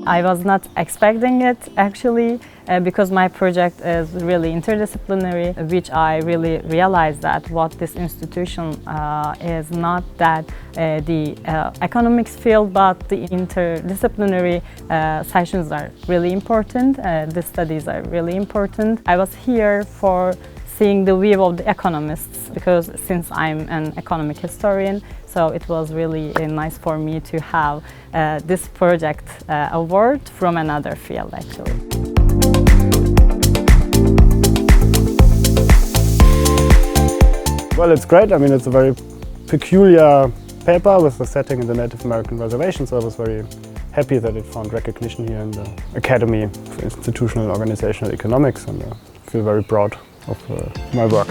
I was not expecting it actually because my project is really interdisciplinary, which I really realized that what this institution is not that the economics field, but the interdisciplinary sessions are really important, the studies are really important. I was here for seeing the view of the economists because since I'm an economic historian, so it was really nice for me to have this project award from another field actually. Well, it's great. I mean, it's a very peculiar paper with the setting in the Native American reservation, so I was very happy that it found recognition here in the Academy for Institutional Organizational Economics, and I feel very proud of my work.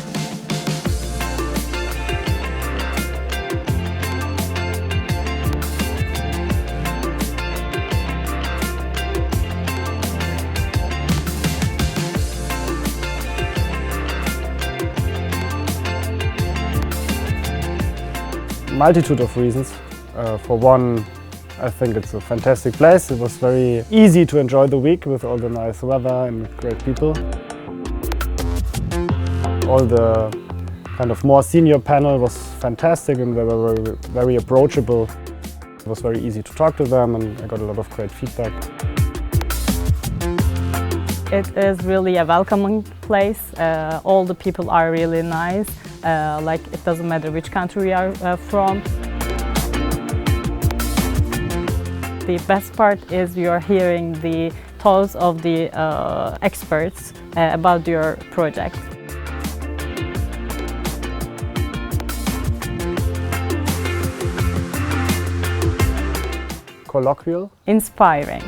Multitude of reasons. For one, I think it's a fantastic place. It was very easy to enjoy the week with all the nice weather and great people. All the kind of more senior panel was fantastic and they were very, very approachable. It was very easy to talk to them and I got a lot of great feedback. It is really a welcoming place. All the people are really nice. Like it doesn't matter which country you are from. The best part is you're hearing the thoughts of the experts about your project. Colloquial. Inspiring.